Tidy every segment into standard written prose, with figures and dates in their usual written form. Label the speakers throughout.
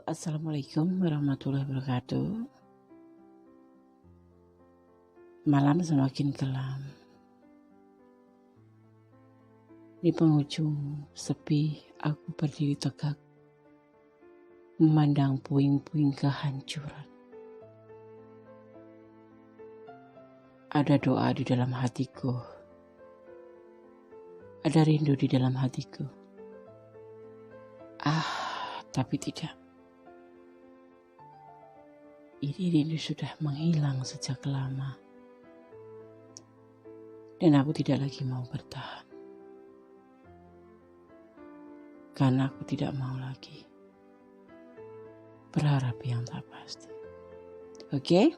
Speaker 1: Assalamualaikum warahmatullahi wabarakatuh. Malam semakin kelam. Di penghujung sepi, aku berdiri tegak, memandang puing-puing kehancuran. Ada doa di dalam hatiku. Ada rindu di dalam hatiku. Tapi tidak. Ini rindu sudah menghilang sejak lama. Dan aku tidak lagi mau bertahan. Karena aku tidak mau lagi berharap yang tak pasti. Oke?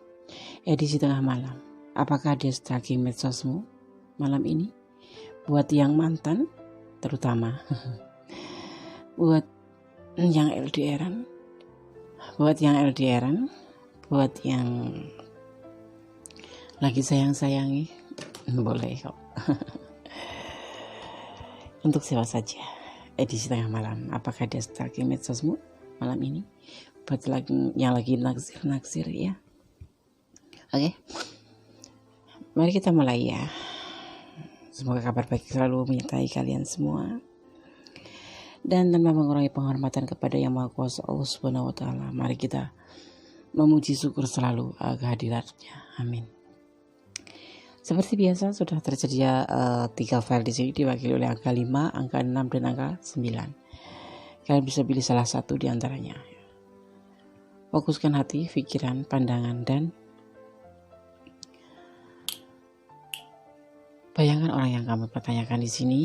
Speaker 1: Edisi tengah malam. Apakah dia stalking medsosmu malam ini? Buat yang mantan, terutama. Buat yang LDRan. Buat yang lagi sayang-sayangi, boleh kok. Untuk siapa saja, edisi tengah malam. Apakah dia stalking medsosmu malam ini? Buat yang lagi naksir ya. Oke. Mari kita mulai ya. Semoga kabar baik selalu menyertai kalian semua. Dan tanpa mengurangi penghormatan kepada Yang Maha Kuasa Allah Subhanahu wa taala, mari kita memuji syukur selalu kehadiratnya. Amin. Seperti biasa sudah tersedia 3 file di sini diwakili oleh angka 5, angka 6 dan angka 9. Kalian bisa pilih salah satu di antaranya. Fokuskan hati, pikiran, pandangan, dan bayangkan orang yang kamu pertanyakan di sini,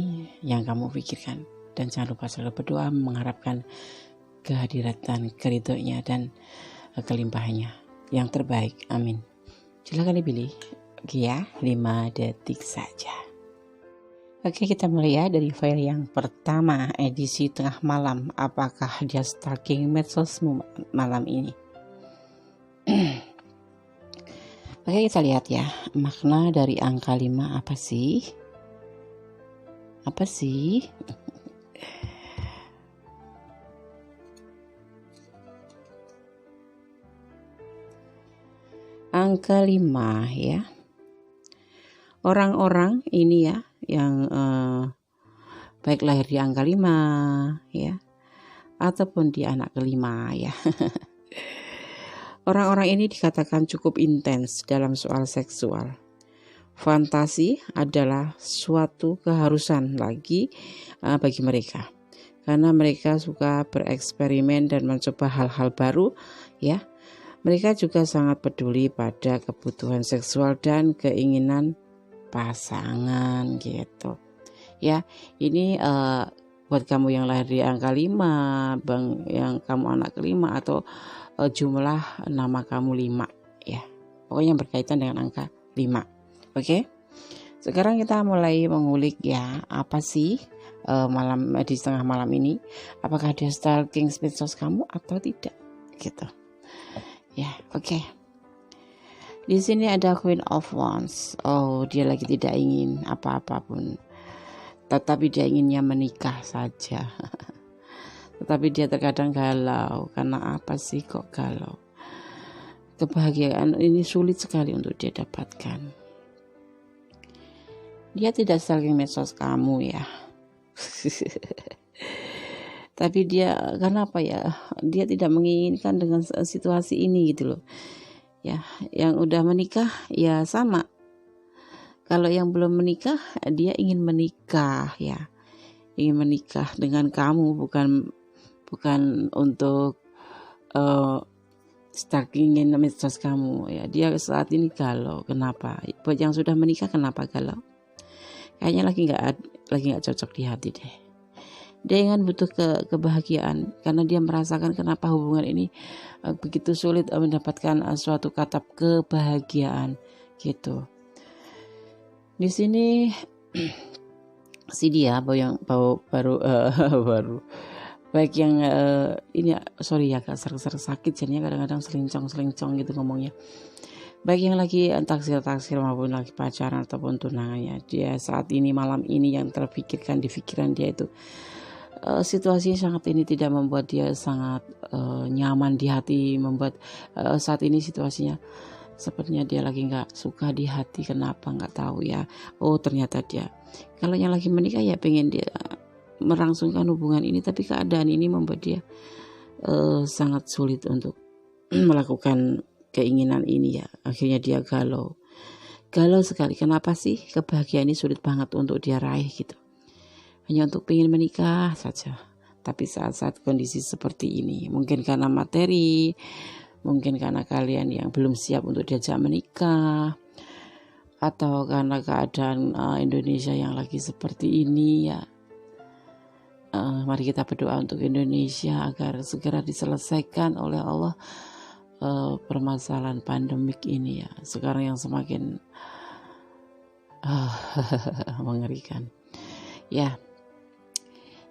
Speaker 1: yang kamu pikirkan. Dan jangan lupa selalu berdoa mengharapkan kehadiran dan keridhoannya dan kelimpahannya yang terbaik. Amin. Silakan dipilih. Oke ya, 5 detik saja. Oke, kita mulai ya dari file yang pertama, edisi tengah malam. Apakah dia stalking medsosmu malam ini? Oke, kita lihat ya. Makna dari angka 5 apa sih? Apa sih? Angka 5 ya. Orang-orang ini ya yang baik lahir di angka 5 ya ataupun di anak kelima ya. Orang-orang ini dikatakan cukup intens dalam soal seksual. Fantasi adalah suatu keharusan lagi bagi mereka. Karena mereka suka bereksperimen dan mencoba hal-hal baru ya. Mereka juga sangat peduli pada kebutuhan seksual dan keinginan pasangan gitu. Ya, ini buat kamu yang lahir di angka 5, yang kamu anak kelima atau jumlah nama kamu 5 ya. Pokoknya berkaitan dengan angka 5. Oke? Sekarang kita mulai mengulik ya, apa sih di tengah malam ini? Apakah dia stalking medsos kamu atau tidak? Gitu. Ya, oke. Di sini ada Queen of Wands. Oh, dia lagi tidak ingin apa-apapun. Tetapi dia inginnya menikah saja. Tetapi dia terkadang galau. Karena apa sih kok galau? Kebahagiaan ini sulit sekali untuk dia dapatkan. Dia tidak stalking medsos kamu ya. Tapi dia karena apa ya? Dia tidak menginginkan dengan situasi ini gitu loh. Ya, yang udah menikah ya sama. Kalau yang belum menikah, dia ingin menikah ya. Ingin menikah dengan kamu bukan untuk stalkingin medsos kamu ya. Dia saat ini galau. Kenapa? Buat yang sudah menikah kenapa galau? Kayaknya lagi nggak cocok di hati deh. Dia ingin butuh kebahagiaan karena dia merasakan kenapa hubungan ini begitu sulit mendapatkan suatu kata kebahagiaan gitu. Di sini si dia baru baik yang ini sorry ya agak sering sakit jadinya kadang-kadang selincong gitu ngomongnya. Baik yang lagi taksir maupun lagi pacaran ataupun tunangannya, dia saat ini malam ini yang terpikirkan di pikiran dia itu situasi sangat ini tidak membuat dia sangat nyaman di hati, membuat saat ini situasinya sepertinya dia lagi nggak suka di hati. Kenapa nggak tahu ya. Oh ternyata dia kalau yang lagi menikah ya pengen dia merangsungkan hubungan ini, tapi keadaan ini membuat dia sangat sulit untuk melakukan keinginan ini ya. Akhirnya dia galau sekali. Kenapa sih kebahagiaan ini sulit banget untuk dia raih gitu, hanya untuk pengen menikah saja. Tapi saat-saat kondisi seperti ini, mungkin karena materi, mungkin karena kalian yang belum siap untuk diajak menikah, atau karena keadaan Indonesia yang lagi seperti ini ya. Mari kita berdoa untuk Indonesia agar segera diselesaikan oleh Allah permasalahan pandemik ini ya. Sekarang yang semakin mengerikan. Ya.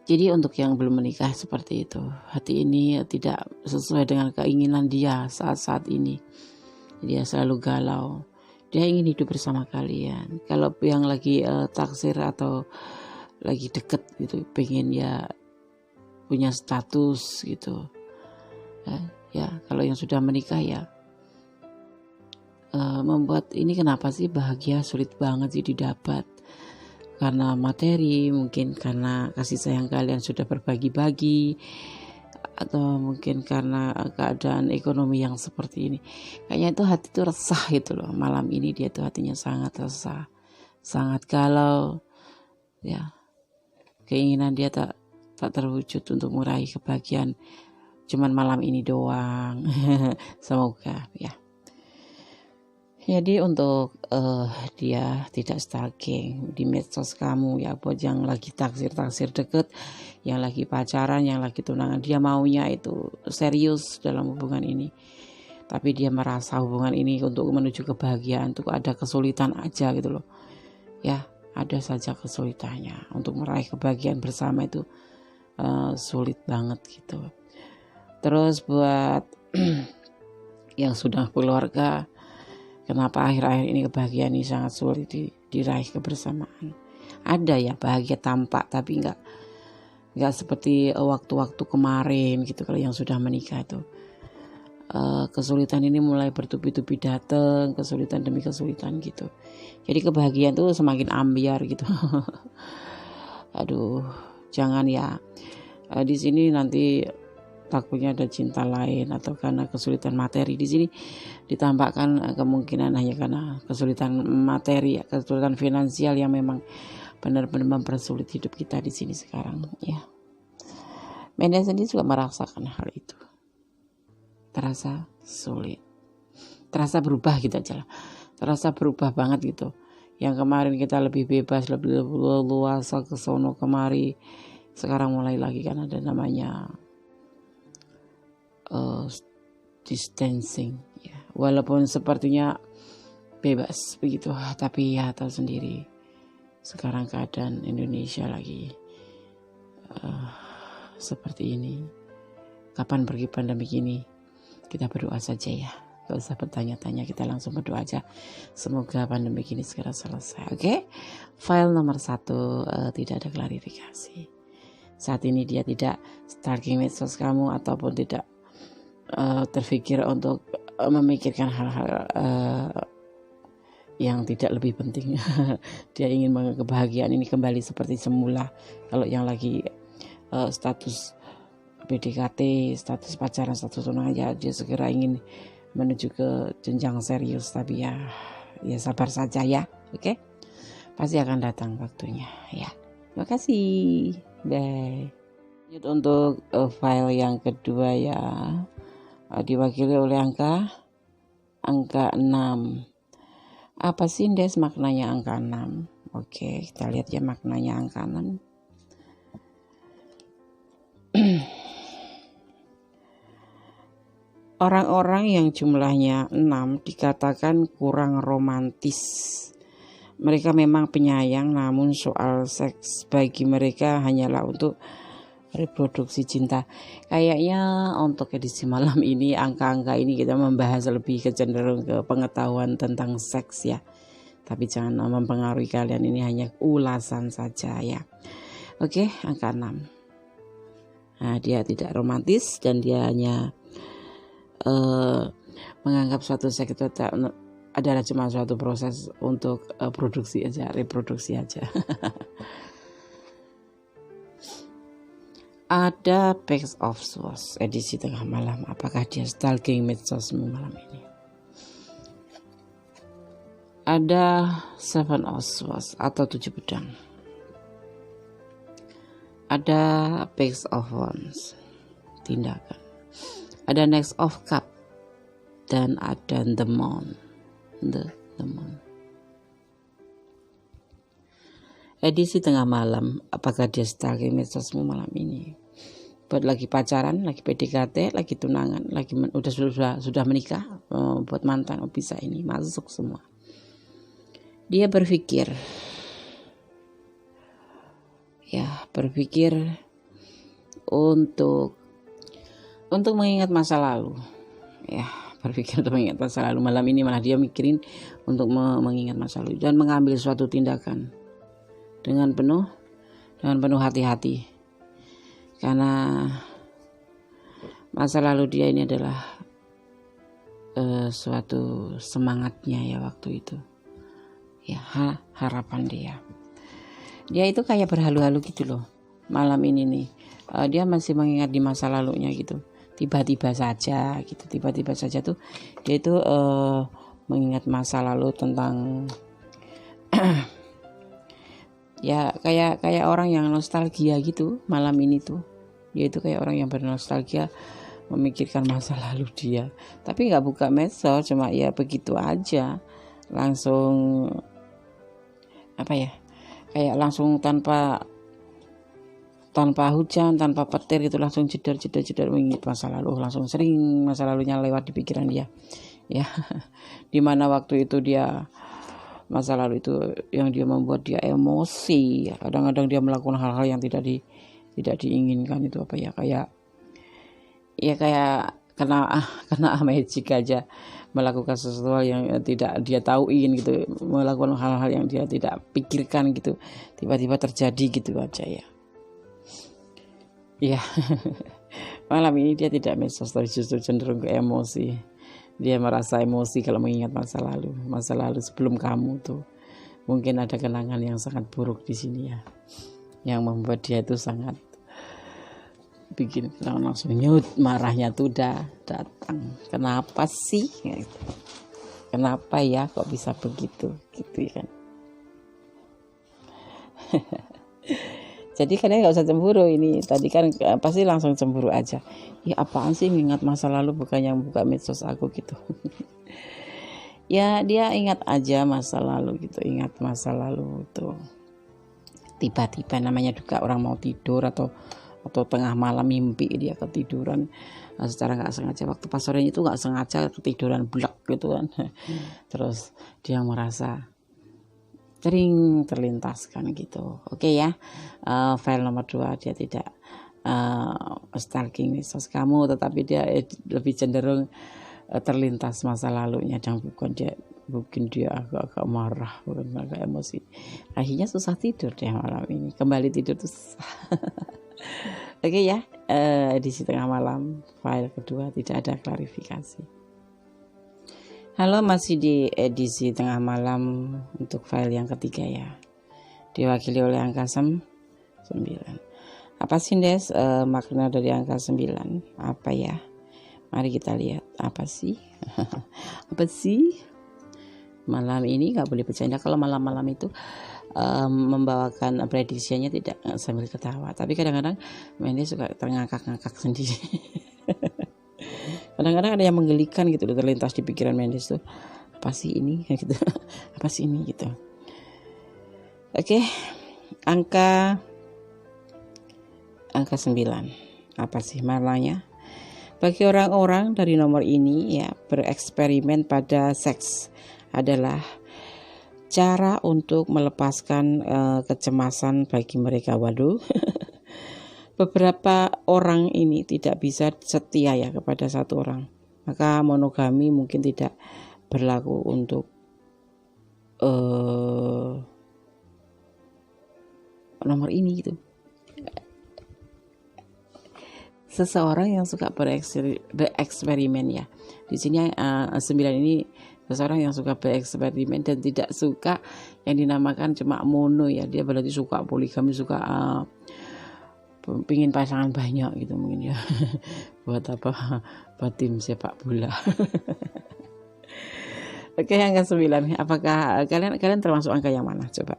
Speaker 1: Jadi untuk yang belum menikah seperti itu, hati ini tidak sesuai dengan keinginan dia saat-saat ini. Dia selalu galau. Dia ingin hidup bersama kalian. Kalau yang lagi taksir atau lagi deket gitu, pengen ya punya status gitu. Ya kalau yang sudah menikah ya membuat ini kenapa sih bahagia sulit banget sih didapat. Karena materi, mungkin karena kasih sayang kalian sudah berbagi-bagi, atau mungkin karena keadaan ekonomi yang seperti ini. Kayaknya itu hati itu resah gitu loh. Malam ini dia tuh hatinya sangat resah, sangat galau. Ya, keinginan dia tak terwujud untuk meraih kebahagiaan. Cuman malam ini doang. Semoga ya. Jadi untuk dia tidak stalking di medsos kamu ya, buat yang lagi taksir deket, yang lagi pacaran, yang lagi tunangan, dia maunya itu serius dalam hubungan ini. Tapi dia merasa hubungan ini untuk menuju kebahagiaan itu ada kesulitan aja gitu loh. Ya, ada saja kesulitannya. Untuk meraih kebahagiaan bersama itu sulit banget gitu. Terus buat yang sudah keluarga, kenapa akhir-akhir ini kebahagiaan ini sangat sulit diraih kebersamaan. Ada ya bahagia tampak, tapi nggak seperti waktu-waktu kemarin gitu. Kalau yang sudah menikah itu kesulitan ini mulai bertubi-tubi datang, kesulitan demi kesulitan gitu. Jadi kebahagiaan tuh semakin ambiar gitu. Aduh, jangan ya. Di sini nanti takutnya ada cinta lain, atau karena kesulitan materi. Di sini ditambahkan kemungkinan hanya karena kesulitan materi, kesulitan finansial yang memang benar-benar mempersulit hidup kita di sini sekarang ya. Medan sendiri juga merasakan hal itu. Terasa sulit, terasa berubah gitu aja lah. Terasa berubah banget gitu. Yang kemarin kita lebih bebas, lebih luasa ke sono kemari, sekarang mulai lagi kan ada namanya distancing ya. Walaupun sepertinya bebas begitu, tapi ya tahu sendiri sekarang keadaan Indonesia lagi seperti ini. Kapan pergi pandemi ini? Kita berdoa saja ya, gak usah bertanya-tanya, kita langsung berdoa aja. Semoga pandemi ini segera selesai. Oke? File nomor 1 tidak ada klarifikasi. Saat ini dia tidak stalking medsos kamu, ataupun tidak terfikir untuk memikirkan hal-hal yang tidak lebih penting. Dia ingin kebahagiaan ini kembali seperti semula. Kalau yang lagi status PDKT, status pacaran, status tunangan, ya dia segera ingin menuju ke jenjang serius. Tapi ya sabar saja ya. Oke? Pasti akan datang waktunya ya. Terima kasih. Bye. Lanjut untuk file yang kedua ya. Diwakili oleh angka 6. Apa sih Des maknanya angka 6? Oke, kita lihat ya maknanya angka 6. Orang-orang yang jumlahnya 6 dikatakan kurang romantis. Mereka memang penyayang, namun soal seks bagi mereka hanyalah untuk reproduksi cinta. Kayaknya untuk edisi malam ini, angka-angka ini kita membahas lebih kecenderung ke pengetahuan tentang seks ya. Tapi jangan mempengaruhi kalian, ini hanya ulasan saja ya. Oke, angka 6. Nah, dia tidak romantis dan dia hanya menganggap suatu seks itu adalah cuma suatu proses untuk produksi aja, reproduksi aja. Ada Page of Swords edisi tengah malam. Apakah dia stalking medsosmu malam ini? Ada Seven of Swords atau 7 pedang. Ada Page of Wands, tindakan. Ada Next of Cup dan ada The Moon. The Moon. Edisi tengah malam. Apakah dia stalking medsosmu malam ini? Buat lagi pacaran, lagi PDKT, lagi tunangan, lagi sudah menikah, buat mantan, bisa ini masuk semua. Dia berpikir untuk mengingat masa lalu. Berpikir untuk mengingat masa lalu. Malam ini malah dia mikirin untuk mengingat masa lalu dan mengambil suatu tindakan dengan penuh hati-hati. Karena masa lalu dia ini adalah suatu semangatnya ya waktu itu. Ya, harapan dia itu kayak berhalu-halu gitu loh malam ini nih. Dia masih mengingat di masa lalunya gitu, tiba-tiba saja tuh dia itu mengingat masa lalu tentang ya kayak orang yang nostalgia gitu. Malam ini tuh dia itu kayak orang yang bernostalgia, memikirkan masa lalu dia, tapi nggak buka medsos, cuma ya begitu aja, langsung kayak langsung tanpa hujan, tanpa petir gitu, langsung jeder mengingat masa lalu, langsung sering masa lalunya lewat di pikiran dia ya. Dimana waktu itu dia masa lalu itu yang dia membuat dia emosi, kadang-kadang dia melakukan hal-hal yang tidak diinginkan itu kayak kena magic aja, melakukan sesuatu yang tidak dia tahu ingin gitu, melakukan hal-hal yang dia tidak pikirkan gitu, tiba-tiba terjadi gitu aja ya. Malam ini dia tidak medsos, tapi justru cenderung ke emosi. Dia merasa emosi kalau mengingat masa lalu sebelum kamu tuh. Mungkin ada kenangan yang sangat buruk di sini ya, yang membuat dia itu sangat bikin langsung nyut, marahnya tuh udah datang. Kenapa sih? Kenapa ya kok bisa begitu gitu kan? Jadi kalian nggak usah cemburu ini. Tadi kan pasti langsung cemburu aja. Ya apaan sih mengingat masa lalu, bukan yang buka medsos aku gitu. Ya dia ingat aja masa lalu gitu, ingat masa lalu itu. Tiba-tiba namanya juga orang mau tidur atau tengah malam mimpi dia ketiduran secara nggak sengaja, waktu pas sorenya itu nggak sengaja ketiduran blek gitu kan. Terus dia merasa sering terlintaskan gitu. Oke ya, file nomor 2 dia tidak stalking medsos kamu, tetapi dia lebih cenderung terlintas masa lalunya dan bukan dia agak marah, bukan agak emosi. Akhirnya susah tidur deh malam ini, kembali tidur tuh susah. Oke ya, edisi tengah malam file kedua tidak ada klarifikasi. Halo, masih di edisi tengah malam untuk file yang ketiga ya, diwakili oleh angka 9. Apa sih Des makna dari angka 9? Apa ya? Mari kita lihat apa sih. Apa sih? Malam ini nggak boleh bercanda kalau malam-malam itu membawakan prediksinya tidak sambil ketawa, tapi kadang-kadang Mendy suka terngakak-ngakak sendiri. Kadang-kadang ada yang menggelikan gitu, terlintas di pikiran Mendy tuh, apa sih ini gitu. Apa sih ini gitu. Oke, angka 9. Apa sih maknanya? Bagi orang-orang dari nomor ini ya, bereksperimen pada seks adalah cara untuk melepaskan kecemasan bagi mereka. Waduh. Beberapa orang ini tidak bisa setia ya kepada satu orang, maka monogami mungkin tidak berlaku untuk nomor ini gitu. seseorang yang suka bereksperimen ya. Di sini 9 ini seseorang yang suka bereksperimen dan tidak suka yang dinamakan cuma mono ya. Dia berarti suka poligami, suka pingin pasangan banyak gitu mungkin ya. Buat apa? Buat tim sepak bola. Oke, angka 9. Apakah kalian termasuk angka yang mana? Coba.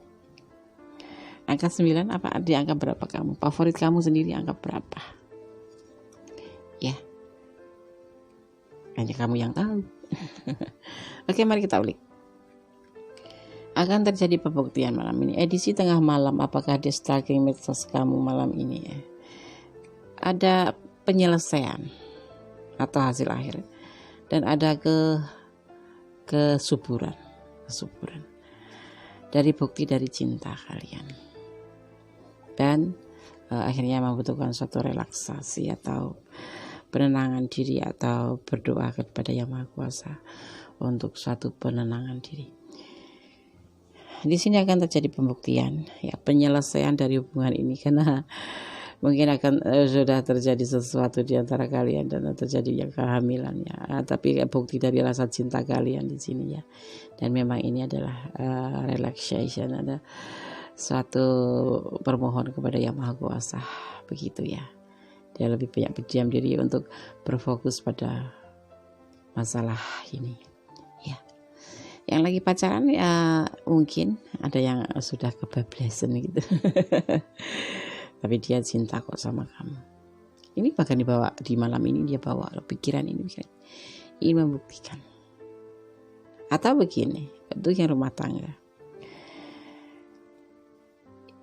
Speaker 1: Angka 9 apa? Di angka berapa kamu? Favorit kamu sendiri angka berapa? Ya. Hanya kamu yang tahu. Oke, mari kita ulik. Akan terjadi pembuktian malam ini. Edisi tengah malam, apakah di stalking medsos kamu malam ini ya? Ada penyelesaian atau hasil akhir. Dan ada kesuburan dari bukti dari cinta kalian, dan akhirnya membutuhkan suatu relaksasi atau penenangan diri atau berdoa kepada Yang Maha Kuasa untuk suatu penenangan diri. Di sini akan terjadi pembuktian ya, penyelesaian dari hubungan ini, karena mungkin akan sudah terjadi sesuatu di antara kalian dan terjadi yang kehamilan ya. Tapi bukti dari rasa cinta kalian di sini ya. Dan memang ini adalah relaxation, ada suatu permohon kepada Yang Maha Kuasa begitu ya. Dia lebih banyak berdiam diri untuk berfokus pada masalah ini ya. Yang lagi pacaran ya mungkin ada yang sudah kebablasan gitu. Tapi dia cinta kok sama kamu. Ini bahkan dibawa di malam ini, dia bawa pikiran ini, ingin membuktikan. Atau begini, untuk yang rumah tangga,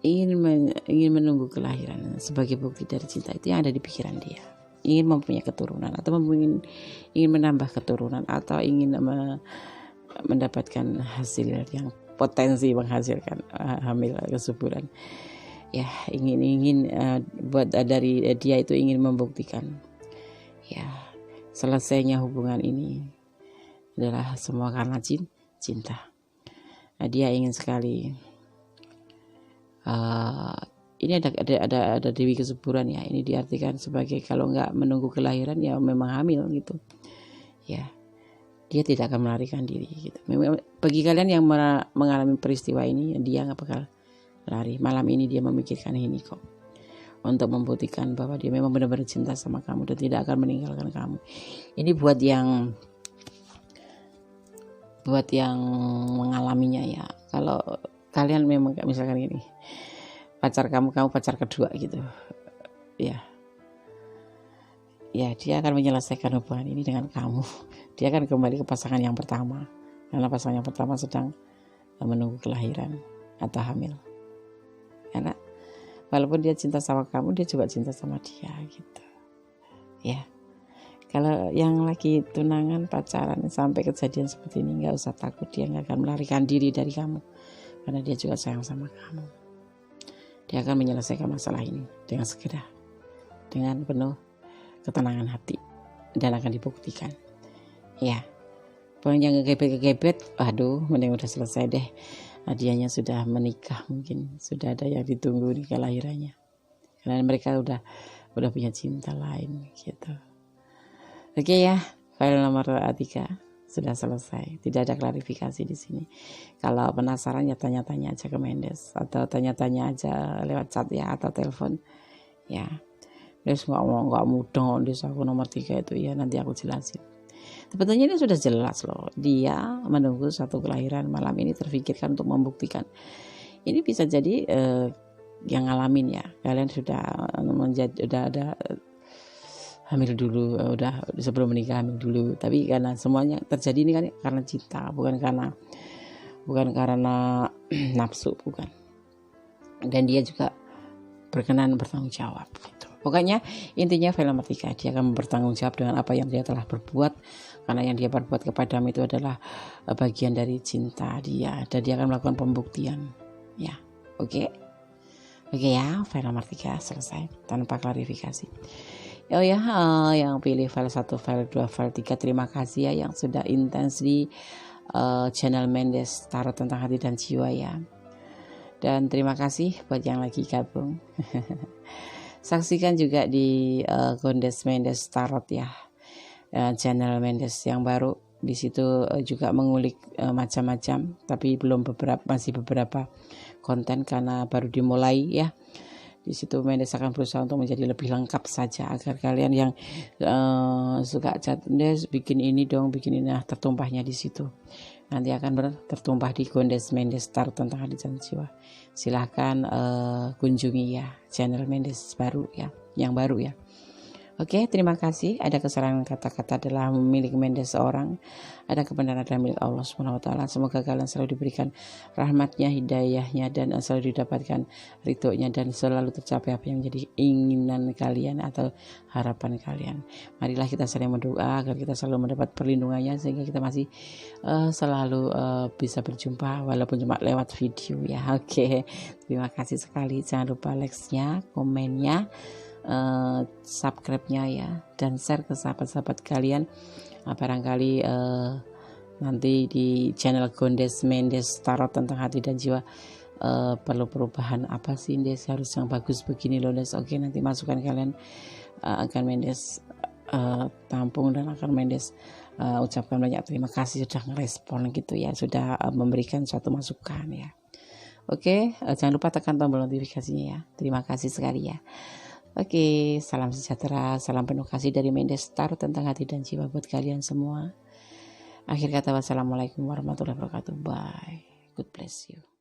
Speaker 1: ingin menunggu kelahiran sebagai bukti dari cinta itu yang ada di pikiran dia. Ingin mempunyai keturunan atau ingin menambah keturunan atau ingin mendapatkan hasil yang potensi menghasilkan hamil kesuburan. Ya, ingin buat dari dia itu ingin membuktikan ya selesainya hubungan ini adalah semua karena cinta. Nah, dia ingin sekali ini ada dewi kesuburan ya. Ini diartikan sebagai kalau nggak menunggu kelahiran ya memang hamil gitu ya. Dia tidak akan melarikan diri gitu. Bagi kalian yang mengalami peristiwa ini, dia nggak bakal lari. Malam ini dia memikirkan ini kok, untuk membuktikan bahwa dia memang benar-benar cinta sama kamu dan tidak akan meninggalkan kamu. Ini buat yang mengalaminya ya. Kalau kalian memang misalkan ini pacar kamu pacar kedua gitu ya, dia akan menyelesaikan hubungan ini dengan kamu. Dia akan kembali ke pasangan yang pertama, karena pasangan yang pertama sedang menunggu kelahiran atau hamil. Karena walaupun dia cinta sama kamu, dia juga cinta sama dia gitu ya. Kalau yang lagi tunangan pacaran sampai kejadian seperti ini, nggak usah takut, dia nggak akan melarikan diri dari kamu, karena dia juga sayang sama kamu. Dia akan menyelesaikan masalah ini dengan segera, dengan penuh ketenangan hati, dan akan dibuktikan ya. Pokoknya yang ngegebet, aduh mending udah selesai deh. Hadiahnya sudah menikah, mungkin sudah ada yang ditunggu di kelahirannya, karena mereka udah punya cinta lain gitu. Oke ya, file nomor 3 sudah selesai, tidak ada klarifikasi di sini. Kalau penasaran ya tanya-tanya aja ke Mendes, atau tanya-tanya aja lewat chat ya, atau telepon ya. Terus nggak mudah Des, aku nomor 3 itu ya, nanti aku jelasin. Sebetulnya ini sudah jelas loh, dia menunggu satu kelahiran. Malam ini terfikirkan untuk membuktikan. Ini bisa jadi yang ngalamin ya, kalian sudah ada hamil dulu, udah sebelum menikah hamil dulu. Tapi karena semuanya terjadi ini kan karena cinta, bukan karena nafsu, bukan. Dan dia juga berkenan bertanggung jawab gitu. Pokoknya intinya file nomor 3, dia akan bertanggung jawab dengan apa yang dia telah berbuat, karena yang dia perbuat kepadamu itu adalah bagian dari cinta dia, dan dia akan melakukan pembuktian ya. Oke ya, file nomor 3 selesai tanpa klarifikasi. Oh ya, yang pilih file 1, file 2, file 3, terima kasih ya yang sudah intens di channel Mendes Tarot Tentang Hati dan Jiwa ya. Dan terima kasih buat yang lagi gabung. Saksikan juga di Gondes Mendes Tarot ya, channel Mendes yang baru. Di situ juga mengulik macam-macam, tapi masih beberapa konten karena baru dimulai ya. Di situ Mendes akan berusaha untuk menjadi lebih lengkap saja agar kalian yang suka chat Mendes bikin ini dong, bikin ini, nah tertumpahnya di situ. Nanti akan tertumpah di Gondes Mendes Tarot tentang hati dan jiwa. Silahkan kunjungi ya channel Mendes baru ya, yang baru ya. Oke, terima kasih. Ada kesalahan kata-kata adalah milik Mendes seorang, ada kebenaran adalah milik Allah SWT. Semoga kalian selalu diberikan rahmatnya, hidayahnya, dan selalu didapatkan ridhonya, dan selalu tercapai apa yang menjadi keinginan kalian atau harapan kalian. Marilah kita saling berdoa agar kita selalu mendapat perlindungannya, sehingga kita masih selalu bisa berjumpa walaupun cuma lewat video ya. Oke, terima kasih sekali. Jangan lupa like-nya, komennya, subscribe-nya ya, dan share ke sahabat-sahabat kalian. Barangkali nanti di channel Gondes Mendes Tarot tentang hati dan jiwa perlu perubahan apa sih Des, harus yang bagus begini loh Des. Oke, nanti masukan kalian akan Mendes tampung dan akan Mendes ucapkan banyak terima kasih sudah ngerespon gitu ya, sudah memberikan suatu masukan ya. Oke, jangan lupa tekan tombol notifikasinya ya. Terima kasih sekali ya. Oke, salam sejahtera, salam penuh kasih dari Mendes Tarot tentang hati dan jiwa buat kalian semua. Akhir kata, wassalamualaikum warahmatullahi wabarakatuh. Bye. God bless you.